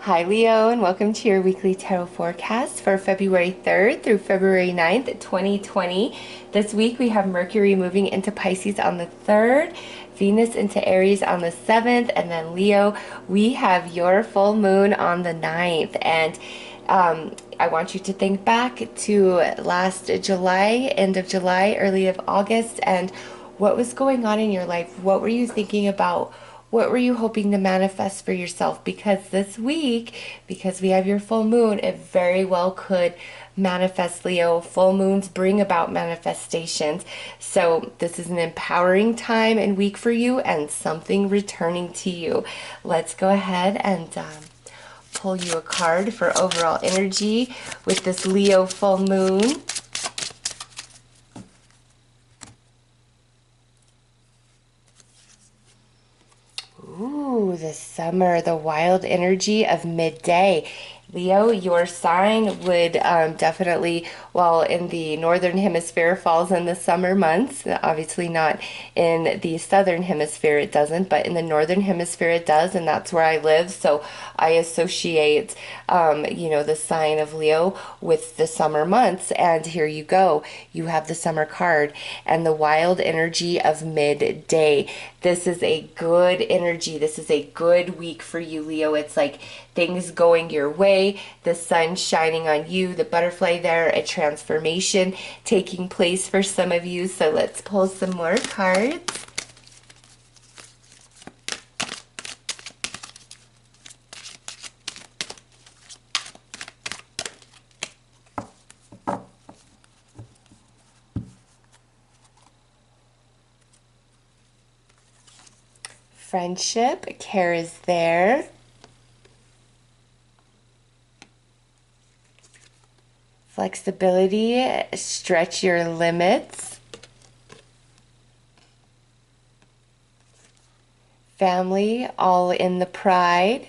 Hi Leo, and welcome to your weekly tarot forecast for February 3rd through February 9th, 2020. This week we have Mercury moving into Pisces on the 3rd, Venus into Aries on the 7th, and then Leo, we have your full moon on the 9th. And I want you to think back to last July, end of July, early of August, and what was going on in your life. What were you thinking about? What were you hoping to manifest for yourself? Because this week, because we have your full moon, it very well could manifest, Leo. Full moons bring about manifestations. So this is an empowering time and week for you and something returning to you. Let's go ahead and pull you a card for overall energy with this Leo full moon. Ooh, the summer, the wild energy of midday. Leo, your sign would definitely, well, in the northern hemisphere, falls in the summer months. Obviously, not in the southern hemisphere, it doesn't, but in the northern hemisphere, it does, and that's where I live. So I associate, the sign of Leo with the summer months. And here you go. You have the summer card and the wild energy of midday. This is a good energy. This is a good week for you, Leo. It's like things going your way, the sun shining on you, the butterfly there, a transformation taking place for some of you. So let's pull some more cards. Friendship, care is there. Flexibility, stretch your limits. Family, all in the pride.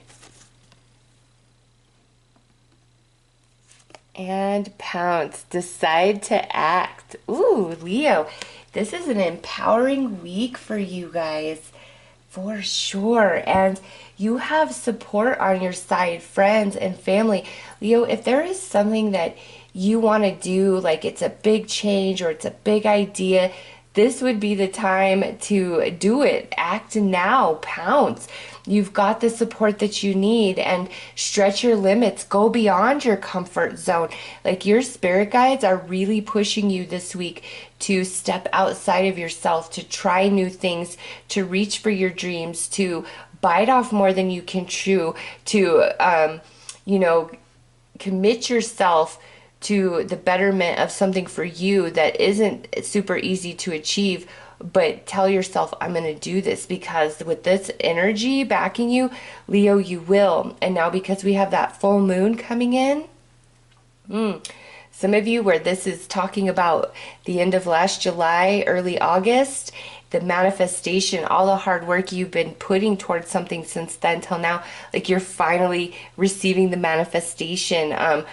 And pounce, decide to act. Ooh, Leo, this is an empowering week for you guys. For sure. And you have support on your side, friends and family. Leo, if there is something that you want to do, like it's a big change or it's a big idea, this would be the time to do it. Act now, pounce. You've got the support that you need and stretch your limits. Go beyond your comfort zone. Like your spirit guides are really pushing you this week to step outside of yourself, to try new things, to reach for your dreams, to bite off more than you can chew, to, commit yourself to the betterment of something for you that isn't super easy to achieve, but tell yourself, I'm going to do this, because with this energy backing you, Leo, you will. And now because we have that full moon coming in, some of you where this is talking about the end of last July, early August, the manifestation, all the hard work you've been putting towards something since then till now, like you're finally receiving the manifestation, a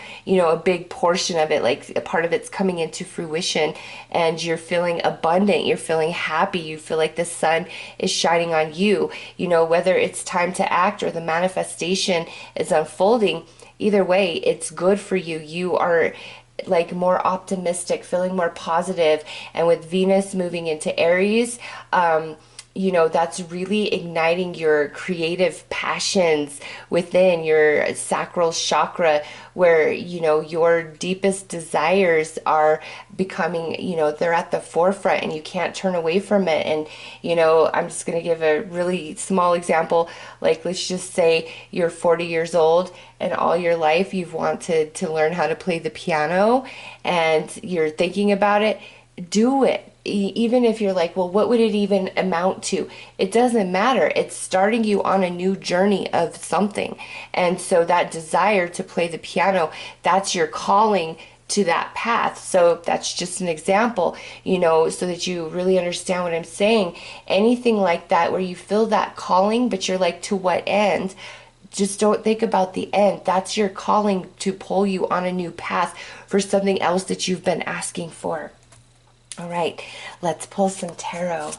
big portion of it, like a part of it's coming into fruition, and you're feeling abundant, you're feeling happy, you feel like the sun is shining on you, whether it's time to act or the manifestation is unfolding. Either way, it's good for you. You are like more optimistic, feeling more positive. And with Venus moving into Aries, that's really igniting your creative passions within your sacral chakra, where, your deepest desires are becoming, they're at the forefront and you can't turn away from it. And, I'm just going to give a really small example. Like, let's just say you're 40 years old and all your life you've wanted to learn how to play the piano and you're thinking about it. Do it. Even if you're like, well, what would it even amount to? It doesn't matter. It's starting you on a new journey of something. And so that desire to play the piano, that's your calling to that path. So that's just an example, so that you really understand what I'm saying. Anything like that where you feel that calling, but you're like, to what end? Just don't think about the end. That's your calling to pull you on a new path for something else that you've been asking for. All right, let's pull some tarot.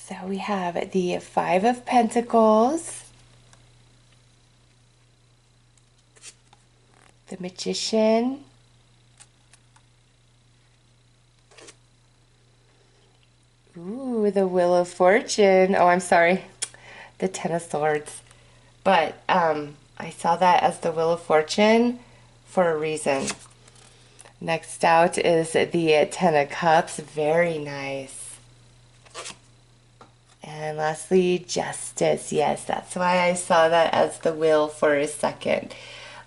So we have the Five of Pentacles, the Magician, ooh, the Wheel of Fortune. Oh, I'm sorry, the Ten of Swords. But I saw that as the Wheel of Fortune for a reason. Next out is the Ten of Cups. Very nice. And lastly, Justice. Yes, that's why I saw that as the wheel for a second.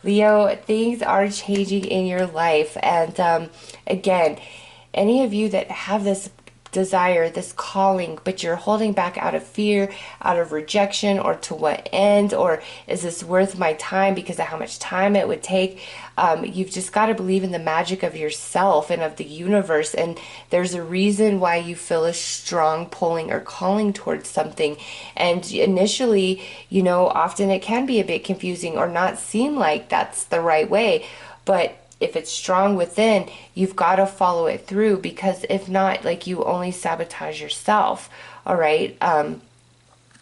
Leo, things are changing in your life. And again, any of you that have this desire, this calling, but you're holding back out of fear, out of rejection, or to what end, or is this worth my time because of how much time it would take? You've just got to believe in the magic of yourself and of the universe, and there's a reason why you feel a strong pulling or calling towards something. And initially, often it can be a bit confusing or not seem like that's the right way, but if it's strong within, you've got to follow it through, because if not, like, you only sabotage yourself. All right.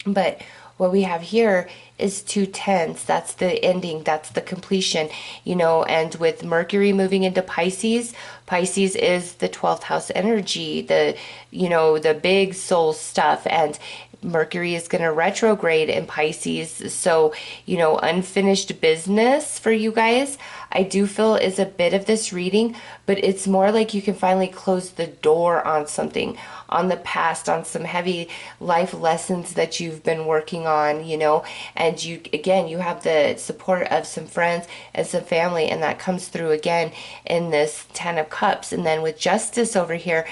But what we have here is 2 10s. That's the ending. That's the completion, and with Mercury moving into Pisces, Pisces is the 12th house energy, the big soul stuff. And Mercury is going to retrograde in Pisces. So, unfinished business for you guys, I do feel is a bit of this reading, but it's more like you can finally close the door on something, on the past, on some heavy life lessons that you've been working on, and you have the support of some friends and some family, and that comes through again in this Ten of Cups. And then with Justice over here,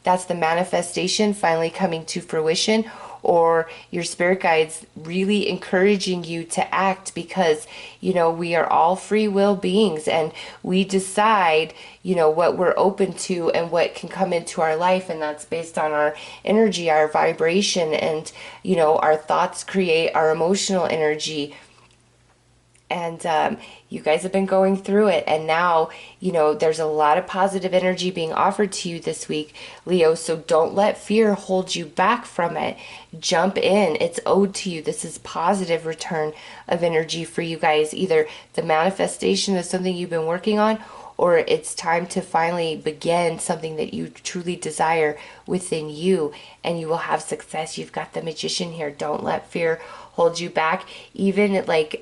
that's the manifestation finally coming to fruition, or your spirit guides really encouraging you to act, because we are all free will beings, and we decide what we're open to and what can come into our life, and that's based on our energy, our vibration, and our thoughts create our emotional energy. And you guys have been going through it, and now there's a lot of positive energy being offered to you this week, Leo. So don't let fear hold you back from it. Jump in. It's owed to you. This is positive return of energy for you guys, either the manifestation of something you've been working on, or it's time to finally begin something that you truly desire within you, and you will have success. You've got the Magician here. Don't let fear hold you back. Even like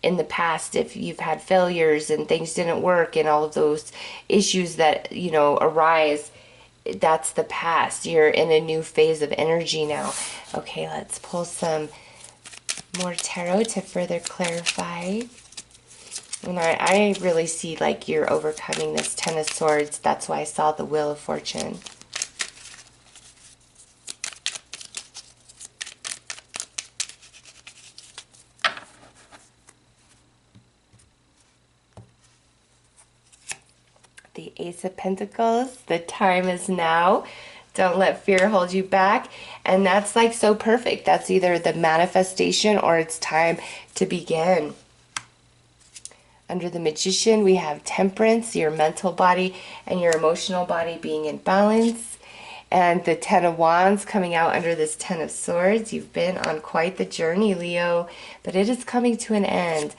in the past, if you've had failures and things didn't work and all of those issues that arise, that's the past. You're in a new phase of energy now. Okay, let's pull some more tarot to further clarify. And I really see like you're overcoming this Ten of Swords. That's why I saw the Wheel of Fortune. The Ace of Pentacles. The time is now. Don't let fear hold you back. And that's like so perfect. That's either the manifestation or it's time to begin. Under the Magician, we have Temperance, your mental body and your emotional body being in balance. And the Ten of Wands coming out under this Ten of Swords. You've been on quite the journey, Leo, but it is coming to an end.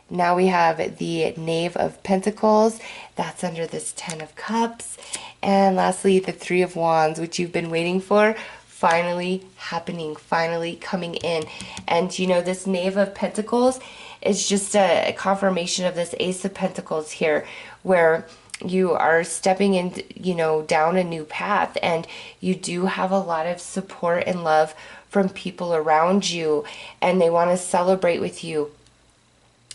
Now we have the Knave of Pentacles. That's under this Ten of Cups. And lastly, the Three of Wands, which you've been waiting for, finally happening, finally coming in. And this Knave of Pentacles is just a confirmation of this Ace of Pentacles here, where you are stepping in, down a new path, and you do have a lot of support and love from people around you, and they want to celebrate with you.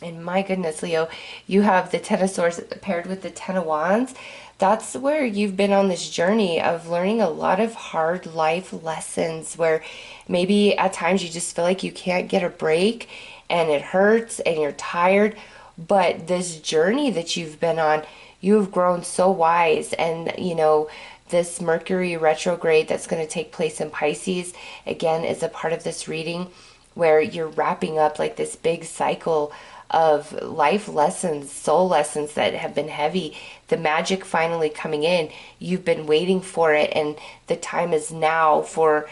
And my goodness, Leo, you have the Ten of Swords paired with the Ten of Wands. That's where you've been on this journey of learning a lot of hard life lessons, where maybe at times you just feel like you can't get a break and it hurts and you're tired. But this journey that you've been on, you have grown so wise. And, this Mercury retrograde that's going to take place in Pisces, again, is a part of this reading, where you're wrapping up like this big cycle of life lessons, soul lessons that have been heavy. The magic finally coming in. You've been waiting for it, and the time is now for,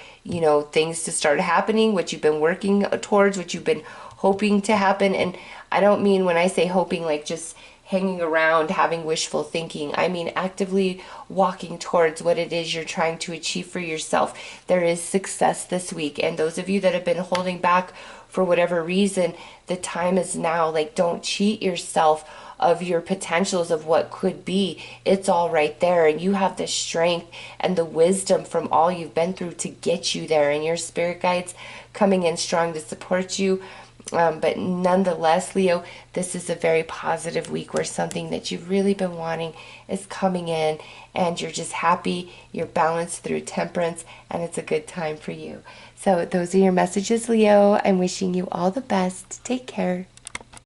things to start happening, what you've been working towards, what you've been hoping to happen. And I don't mean, when I say hoping, like just hanging around having wishful thinking. I mean actively walking towards what it is you're trying to achieve for yourself. There is success this week, and those of you that have been holding back for whatever reason, the time is now. Like, don't cheat yourself of your potentials of what could be. It's all right there, and you have the strength and the wisdom from all you've been through to get you there, and your spirit guides coming in strong to support you. But nonetheless, Leo, this is a very positive week where something that you've really been wanting is coming in, and you're just happy, you're balanced through temperance, and it's a good time for you. So those are your messages, Leo. I'm wishing you all the best. Take care.